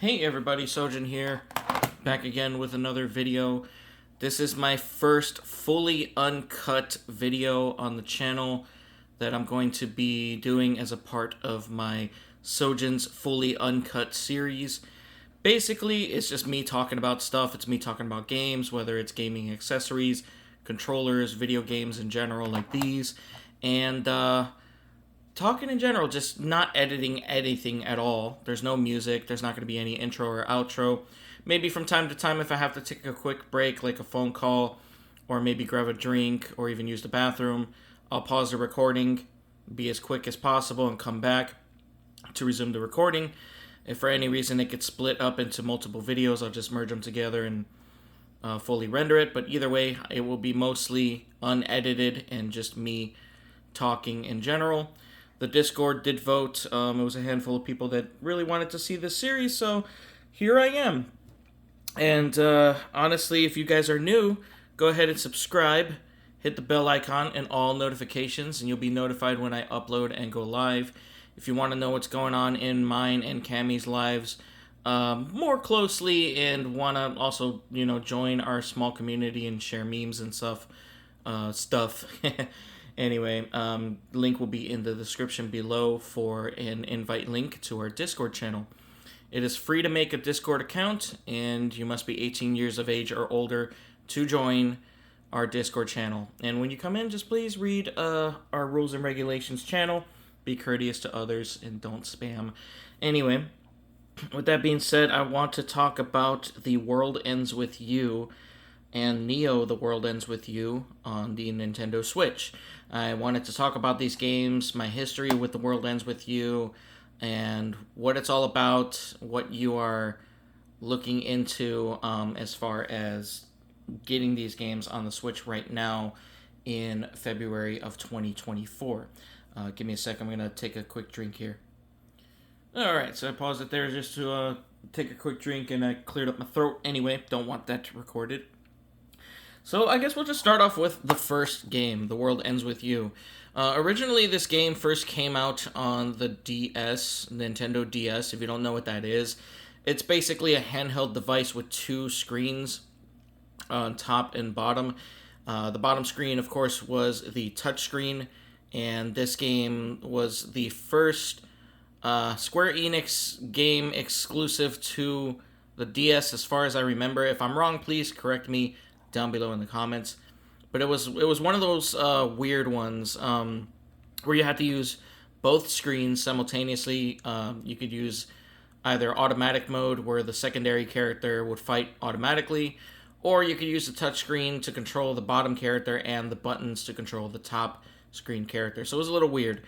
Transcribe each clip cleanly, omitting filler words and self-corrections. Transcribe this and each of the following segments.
Hey everybody, Sojan here, back again with another video. This is my first fully uncut video on the channel that I'm going to be doing as a part of my Sojan's Fully Uncut series. Basically, it's just me talking about stuff. It's me talking about games, whether it's gaming accessories, controllers, video games in general like these, and talking in general, just not editing anything at all. There's no music. There's not going to be any intro or outro. Maybe from time to time, if I have to take a quick break, like a phone call, or maybe grab a drink, or even use the bathroom, I'll pause the recording, be as quick as possible, and come back to resume the recording. If for any reason it gets split up into multiple videos, I'll just merge them together and fully render it. But either way, it will be mostly unedited and just me talking in general. The Discord did vote. It was a handful of people that really wanted to see this series, so here I am. And honestly, if you guys are new, go ahead and subscribe. Hit the bell icon and all notifications, and you'll be notified when I upload and go live. If you want to know what's going on in mine and Cammy's lives more closely and want to also, join our small community and share memes and stuff. Anyway, link will be in the description below for an invite link to our Discord channel. It is free to make a Discord account, and you must be 18 years of age or older to join our Discord channel. And when you come in, just please read our rules and regulations channel. Be courteous to others and don't spam. Anyway, with that being said, I want to talk about The World Ends With You and Neo, The World Ends With You on the Nintendo Switch. I wanted to talk about these games, my history with The World Ends With You, and what it's all about, what you are looking into as far as getting these games on the Switch right now in February of 2024. Give me a sec, I'm going to take a quick drink here. Alright, so I paused it there just to take a quick drink, and I cleared up my throat anyway. Don't want that recorded. So I guess we'll just start off with the first game, The World Ends With You. Originally, this game first came out on the DS, Nintendo DS, if you don't know what that is. It's basically a handheld device with two screens on top and bottom. The bottom screen, of course, was the touch screen, and this game was the first Square Enix game exclusive to the DS, as far as I remember. If I'm wrong, please correct me down below in the comments. But it was one of those weird ones where you had to use both screens simultaneously. You could use either automatic mode, where the secondary character would fight automatically, or you could use the touch screen to control the bottom character and the buttons to control the top screen character. So it was a little weird.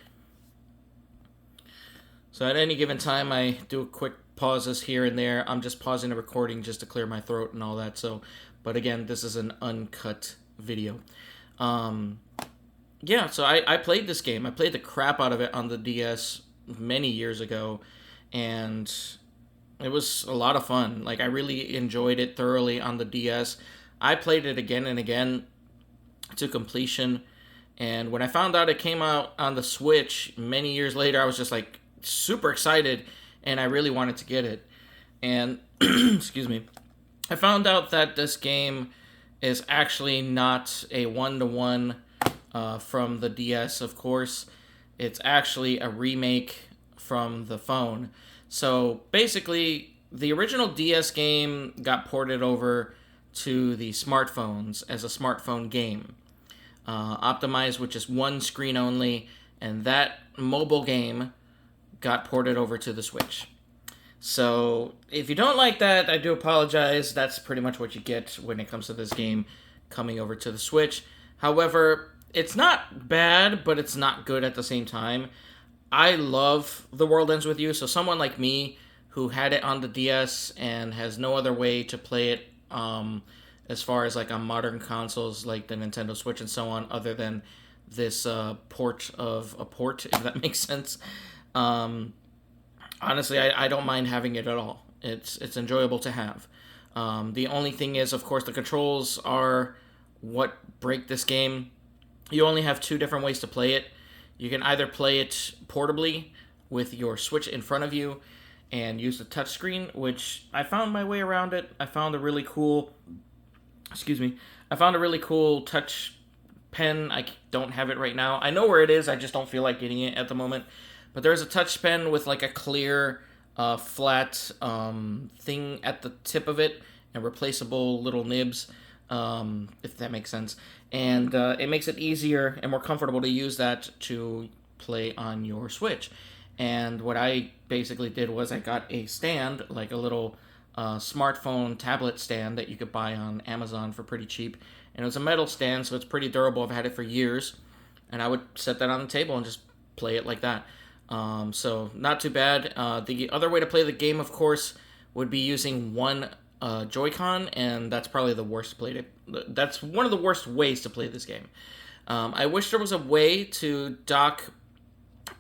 So at any given time, I do quick pauses here and there. I'm just pausing the recording just to clear my throat and all that. But again, this is an uncut video. Yeah, so I played this game. I played the crap out of it on the DS many years ago, and it was a lot of fun. Like, I really enjoyed it thoroughly on the DS. I played it again and again to completion, and when I found out it came out on the Switch many years later, I was just like super excited, and I really wanted to get it. And excuse me, I found out that this game is actually not a one-to-one from the DS, of course. It's actually a remake from the phone. So basically, the original DS game got ported over to the smartphones as a smartphone game, optimized with just one screen only, and that mobile game got ported over to the Switch. So, if you don't like that, I do apologize. That's pretty much what you get when it comes to this game coming over to the Switch. However, it's not bad, but it's not good at the same time. I love The World Ends With You, so someone like me who had it on the DS and has no other way to play it as far as like on modern consoles like the Nintendo Switch and so on, other than this port of a port, if that makes sense. Honestly, I don't mind having it at all. It's enjoyable to have. The only thing is, of course, the controls are what break this game. You only have two different ways to play it. You can either play it portably with your Switch in front of you, and use the touchscreen, which I found my way around it. I found a really cool, I found a really cool touch pen. I don't have it right now. I know where it is, I just don't feel like getting it at the moment. But there's a touch pen with like a clear, flat thing at the tip of it, and replaceable little nibs, if that makes sense. And it makes it easier and more comfortable to use that to play on your Switch. And what I basically did was I got a stand, like a little smartphone tablet stand that you could buy on Amazon for pretty cheap. And it was a metal stand, so it's pretty durable. I've had it for years. And I would set that on the table and just play it like that. So not too bad. The other way to play the game, of course, would be using one Joy-Con, and that's probably the worst that's one of the worst ways to play this game. I wish there was a way to dock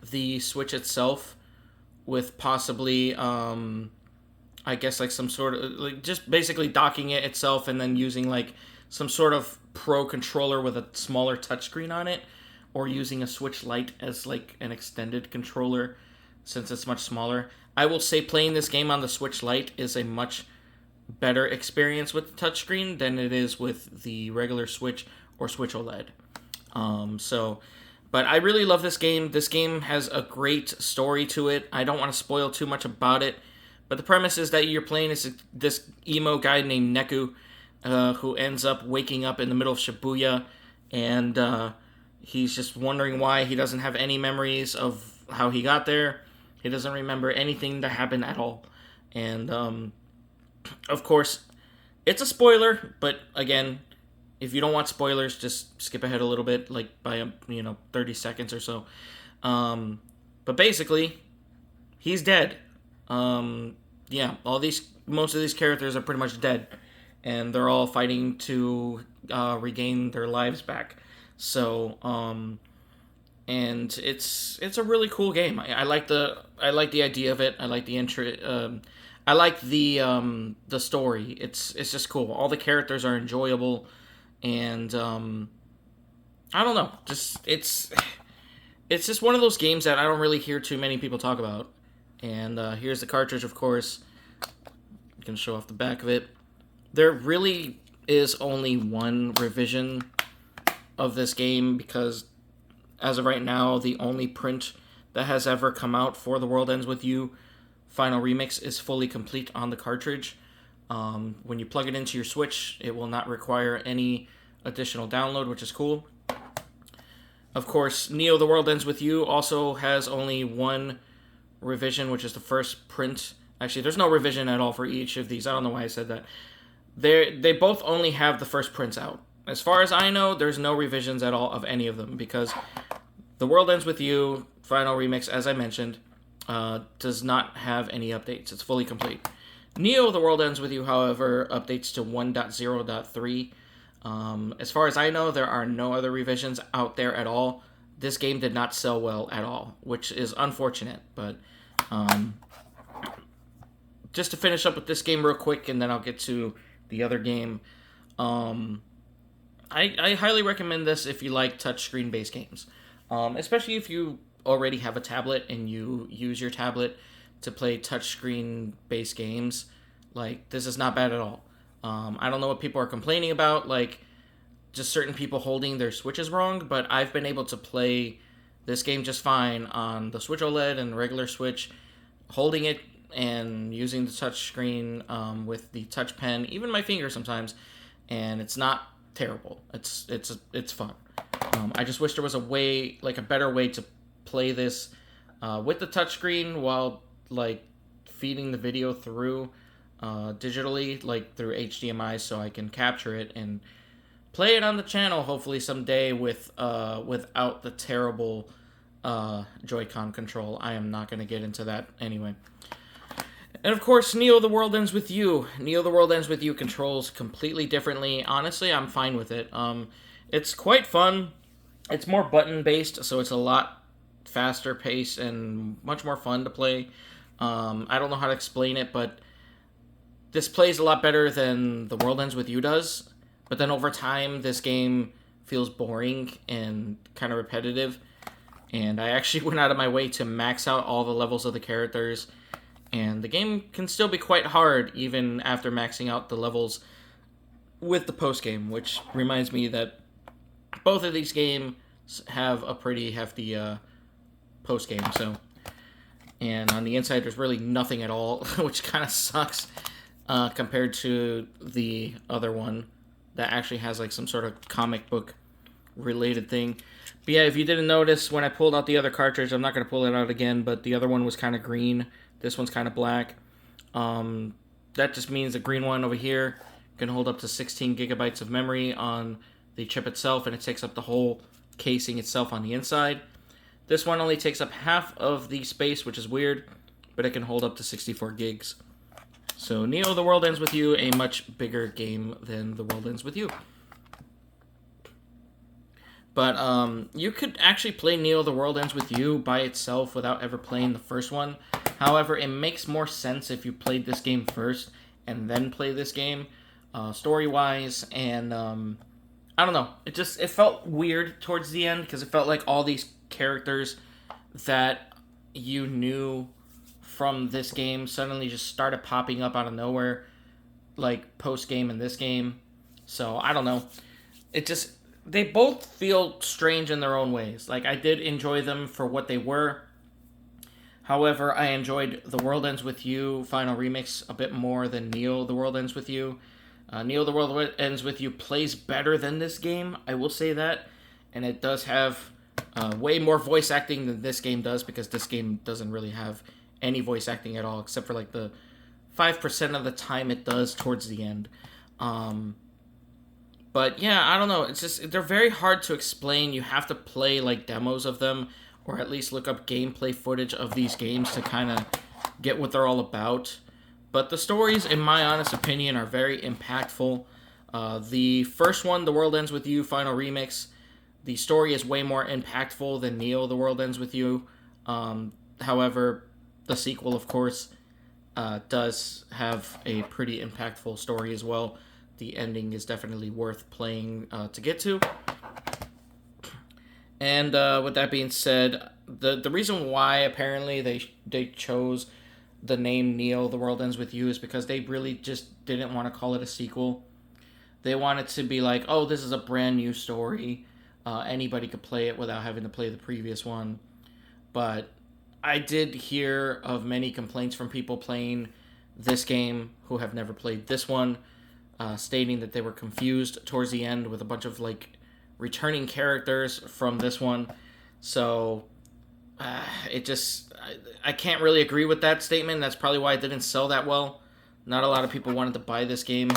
the Switch itself with possibly, I guess, like some sort of, like, just basically docking it itself and then using like some sort of Pro controller with a smaller touchscreen on it, or using a Switch Lite as like an extended controller since it's much smaller. I will say playing this game on the Switch Lite is a much better experience with the touchscreen than it is with the regular Switch or Switch OLED. But I really love this game. This game has a great story to it. I don't want to spoil too much about it, but the premise is that you're playing this emo guy named Neku, who ends up waking up in the middle of Shibuya, and he's just wondering why he doesn't have any memories of how he got there. He doesn't remember anything that happened at all. And, of course, it's a spoiler, but again, if you don't want spoilers, just skip ahead a little bit, like by 30 seconds or so. But basically, he's dead. Most of these characters are pretty much dead, and they're all fighting to regain their lives back. So, and it's a really cool game. I like the idea of it. I like the intro. I like the story. It's just cool. All the characters are enjoyable, and I don't know. It's just one of those games that I don't really hear too many people talk about. And here's the cartridge, of course. You can show off the back of it. There really is only one revision of this game, because as of right now, the only print that has ever come out for The World Ends With You Final Remix is fully complete on the cartridge. When you plug it into your Switch, it will not require any additional download, which is cool. Of course, Neo The World Ends With You also has only one revision, which is the first print. Actually, there's no revision at all for each of these. I don't know why I said that. They both only have the first prints out. As far as I know, there's no revisions at all of any of them, because The World Ends With You Final Remix, as I mentioned, does not have any updates. It's fully complete. Neo The World Ends With You, however, updates to 1.0.3. As far as I know, there are no other revisions out there at all. This game did not sell well at all, which is unfortunate. But just to finish up with this game real quick, and then I'll get to the other game. I highly recommend this if you like touchscreen-based games. Especially if you already have a tablet and you use your tablet to play touchscreen-based games. Like, this is not bad at all. I don't know what people are complaining about, like just certain people holding their Switches wrong, but I've been able to play this game just fine on the Switch OLED and regular Switch, holding it and using the touchscreen with the touch pen, even my finger sometimes, and it's not terrible. It's fun. I just wish there was a way, like a better way to play this with the touchscreen while like feeding the video through digitally, like through HDMI, so I can capture it and play it on the channel hopefully someday without the terrible Joy-Con control. I am not going to get into that anyway. And of course, Neo The World Ends With You. Neo The World Ends With You controls completely differently. Honestly, I'm fine with it. It's quite fun. It's more button-based, so it's a lot faster paced and much more fun to play. I don't know how to explain it, but this plays a lot better than The World Ends With You does. But then over time, this game feels boring and kind of repetitive. And I actually went out of my way to max out all the levels of the characters And the game can still be quite hard even after maxing out the levels with the post game, which reminds me that both of these games have a pretty hefty post game. So, and on the inside, there's really nothing at all, which kind of sucks compared to the other one that actually has like some sort of comic book related thing. But yeah, if you didn't notice when I pulled out the other cartridge, I'm not going to pull it out again, but the other one was kind of green. This one's kind of black. That just means the green one over here can hold up to 16 gigabytes of memory on the chip itself, and it takes up the whole casing itself on the inside. This one only takes up half of the space, which is weird, but it can hold up to 64 gigs. So Neo The World Ends With You, a much bigger game than The World Ends With You. But you could actually play Neo The World Ends With You by itself without ever playing the first one. However, it makes more sense if you played this game first and then play this game, story-wise, and I don't know. It felt weird towards the end because it felt like all these characters that you knew from this game suddenly just started popping up out of nowhere, like post-game in this game. So, I don't know. They both feel strange in their own ways. Like, I did enjoy them for what they were. However, I enjoyed The World Ends With You Final Remix a bit more than Neo The World Ends With You. Neo The World Ends With You plays better than this game, I will say that. And it does have way more voice acting than this game does, because this game doesn't really have any voice acting at all, except for like the 5% of the time it does towards the end. But yeah, I don't know. It's just, they're very hard to explain. You have to play like demos of them, or at least look up gameplay footage of these games to kind of get what they're all about. But the stories, in my honest opinion, are very impactful. The first one, The World Ends With You Final Remix, the story is way more impactful than Neo The World Ends With You. However, the sequel, of course, does have a pretty impactful story as well. The ending is definitely worth playing to get to. And with that being said, the reason why apparently they chose the name Neo The World Ends With You is because they really just didn't want to call it a sequel. They wanted to be like, oh, this is a brand new story. Anybody could play it without having to play the previous one. But I did hear of many complaints from people playing this game who have never played this one, stating that they were confused towards the end with a bunch of like returning characters from this one. So I can't really agree with that statement. That's probably why it didn't sell that well. Not a lot of people wanted to buy this game.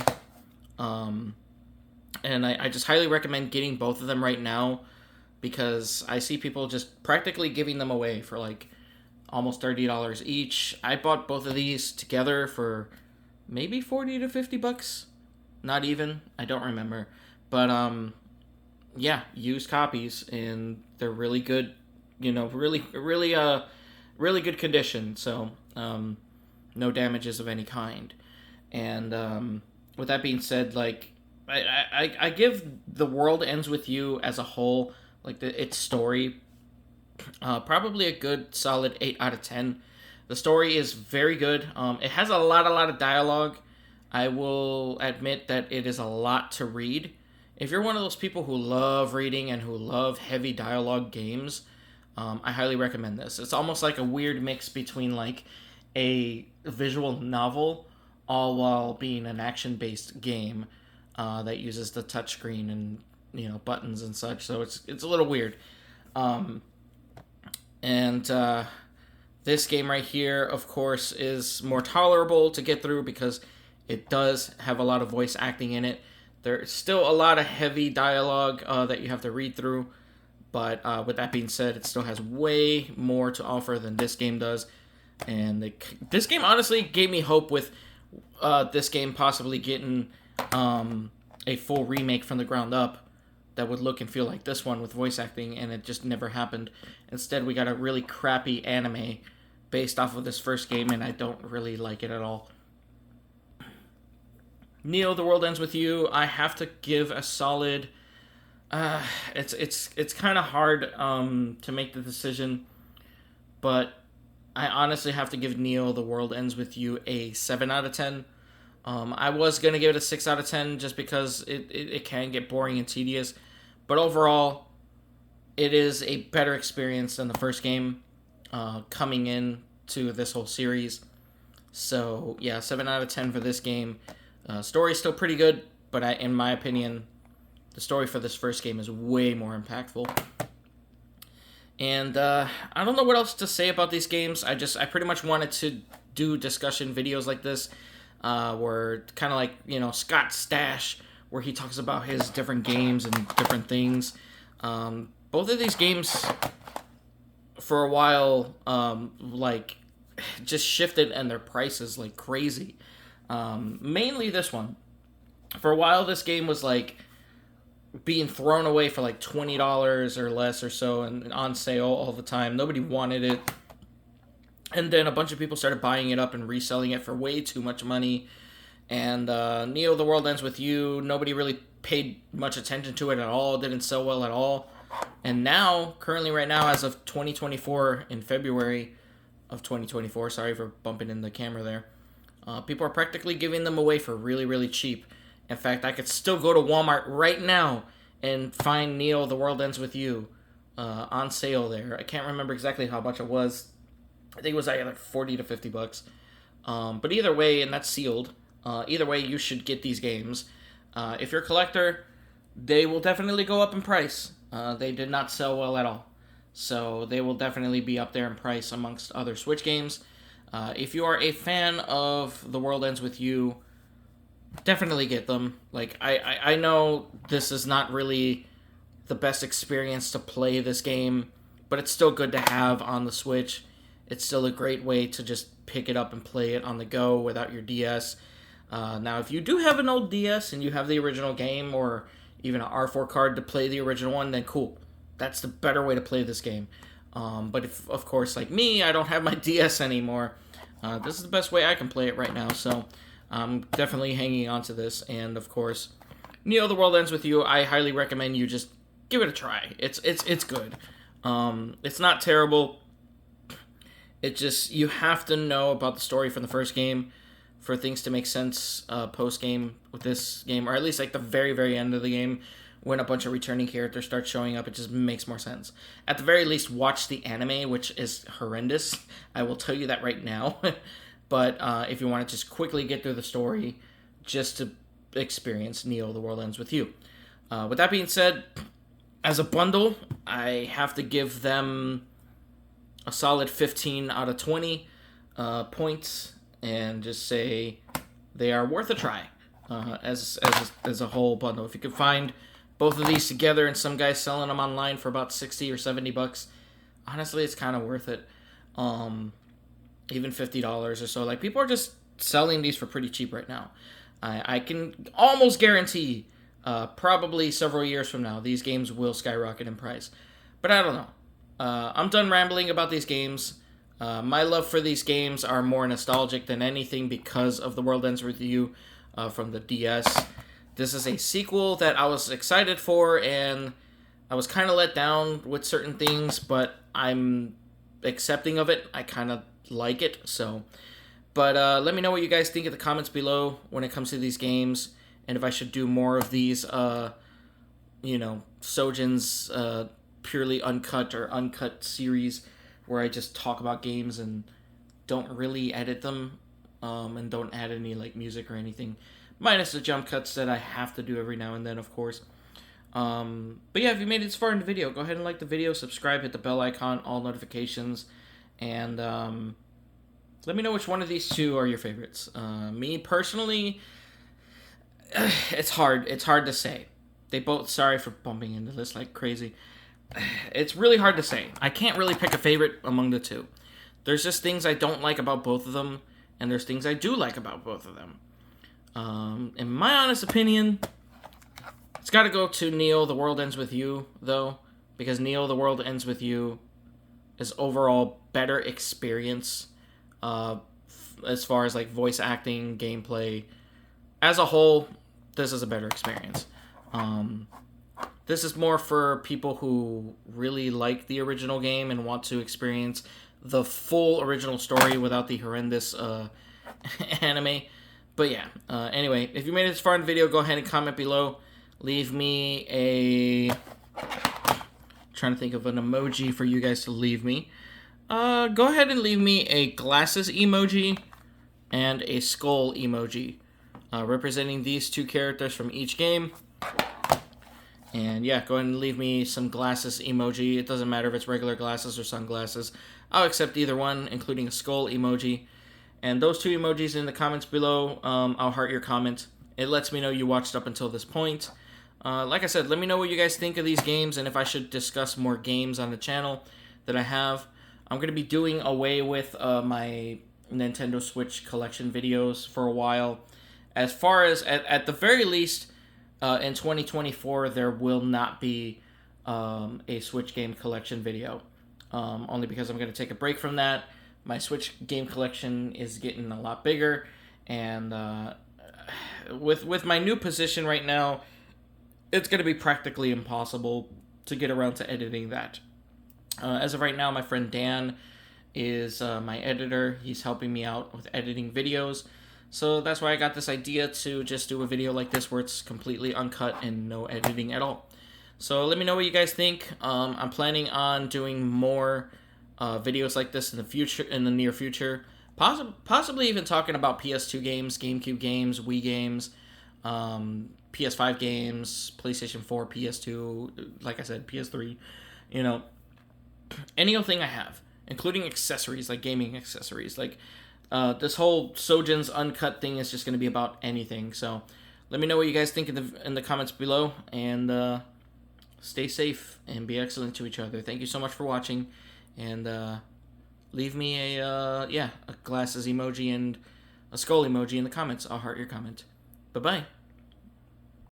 And I just highly recommend getting both of them right now, because I see people just practically giving them away for like almost $30 each. I bought both of these together for maybe 40 to 50 bucks. Not even. I don't remember. But yeah, used copies, and they're really good, really good condition. So no damages of any kind. And with that being said, like I give The World Ends With You as a whole, like its story, probably a good solid 8 out of 10. The story is very good. It has a lot of dialogue. I will admit that it is a lot to read. If you're one of those people who love reading and who love heavy dialogue games, I highly recommend this. It's almost like a weird mix between like a visual novel, all while being an action-based game that uses the touchscreen and buttons and such. So it's a little weird. This game right here, of course, is more tolerable to get through because it does have a lot of voice acting in it. There's still a lot of heavy dialogue that you have to read through, but with that being said, it still has way more to offer than this game does. And this game honestly gave me hope with this game possibly getting a full remake from the ground up that would look and feel like this one with voice acting, and it just never happened. Instead, we got a really crappy anime based off of this first game, and I don't really like it at all. Neo: The World Ends With You, I have to give a solid. It's kind of hard to make the decision, but I honestly have to give Neo The World Ends With You a 7 out of 10. I was going to give it a 6 out of 10 just because it can get boring and tedious. But overall, it is a better experience than the first game coming in to this whole series. So, yeah, 7 out of 10 for this game. Story's still pretty good, but in my opinion, the story for this first game is way more impactful. And I don't know what else to say about these games. I pretty much wanted to do discussion videos like this, where kind of like, Scott's Stash, where he talks about his different games and different things. Both of these games, for a while, just shifted and their prices like crazy. Mainly this one. For a while, this game was like being thrown away for like $20 or less or so, and on sale all the time. Nobody wanted it. And then a bunch of people started buying it up and reselling it for way too much money. And Neo The World Ends With You, nobody really paid much attention to it at all. Didn't sell well at all. And now, currently right now, as of 2024, in February of 2024, sorry for bumping in the camera there, people are practically giving them away for really, really cheap. In fact, I could still go to Walmart right now and find Neo The World Ends With You on sale there. I can't remember exactly how much it was. I think it was either 40 to 50 bucks. But either way, and that's sealed, either way, you should get these games. If you're a collector, they will definitely go up in price. They did not sell well at all. So they will definitely be up there in price amongst other Switch games. If you are a fan of The World Ends With You, definitely get them. Like, I know this is not really the best experience to play this game, but it's still good to have on the Switch. It's still a great way to just pick it up and play it on the go without your DS. Now, if you do have an old DS and you have the original game or even an R4 card to play the original one, then cool. That's the better way to play this game. But if, of course, like me, I don't have my DS anymore, this is the best way I can play it right now. So I'm definitely hanging on to this. And, of course, Neo The World Ends With You, I highly recommend you just give it a try. It's good. It's not terrible. It just, you have to know about the story from the first game for things to make sense post-game with this game, or at least like the very, very end of the game when a bunch of returning characters start showing up. It just makes more sense. At the very least, watch the anime, which is horrendous. I will tell you that right now. But if you want to just quickly get through the story, just to experience Neo The World Ends With You. With that being said, as a bundle, I have to give them a solid 15 out of 20 points, and just say they are worth a try as a whole bundle. If you can find both of these together and some guy's selling them online for about 60 or 70 bucks, honestly, it's kind of worth it. Even $50 or so. Like, people are just selling these for pretty cheap right now. I can almost guarantee probably several years from now, these games will skyrocket in price. But I don't know. I'm done rambling about these games. My love for these games are more nostalgic than anything because of The World Ends With You from the DS. This is a sequel that I was excited for, and I was kind of let down with certain things, but I'm accepting of it. I kind of like it, so. But let me know what you guys think in the comments below when it comes to these games, and if I should do more of these, Sojan's purely uncut or uncut series where I just talk about games and don't really edit them, and don't add any like music or anything, minus the jump cuts that I have to do every now and then, of course. But yeah, if you made it this far in the video, go ahead and like the video, subscribe, hit the bell icon, all notifications, and let me know which one of these two are your favorites. Me personally, it's hard to say. They both, sorry for bumping into this like crazy. It's really hard to say. I can't really pick a favorite among the two. There's just things I don't like about both of them, and there's things I do like about both of them. In my honest opinion, it's got to go to Neo The World Ends With You, though, because Neo The World Ends With You is overall better experience as far as like voice acting, gameplay. As a whole, this is a better experience. This is more for people who really like the original game and want to experience the full original story without the horrendous anime. But yeah, anyway, if you made it this far in the video, go ahead and comment below. Leave me a... trying to think of an emoji for you guys to leave me. Go ahead and leave me a glasses emoji and a skull emoji, representing these two characters from each game. And yeah, go ahead and leave me some glasses emoji. It doesn't matter if it's regular glasses or sunglasses. I'll accept either one, including a skull emoji. And those two emojis in the comments below, I'll heart your comment. It lets me know you watched up until this point. Like I said, let me know what you guys think of these games and if I should discuss more games on the channel that I have. I'm going to be doing away with my Nintendo Switch collection videos for a while. As far as, at the very least, in 2024, there will not be a Switch game collection video. Only because I'm going to take a break from that. My Switch game collection is getting a lot bigger. And with my new position right now, it's going to be practically impossible to get around to editing that. As of right now, my friend Dan is my editor. He's helping me out with editing videos. So that's why I got this idea to just do a video like this where it's completely uncut and no editing at all. So let me know what you guys think. I'm planning on doing more videos like this in the future, in the near future. Possibly even talking about PS2 games, GameCube games, Wii games, PS5 games, PlayStation 4, PS2, like I said, PS3, you know, any old thing I have, including accessories, like gaming accessories. Like, this whole Sojan's UNCUT thing is just going to be about anything. So let me know what you guys think in the comments below, and stay safe and be excellent to each other. Thank you so much for watching, and leave me a glasses emoji and a skull emoji in the comments. I'll heart your comment. Bye-bye.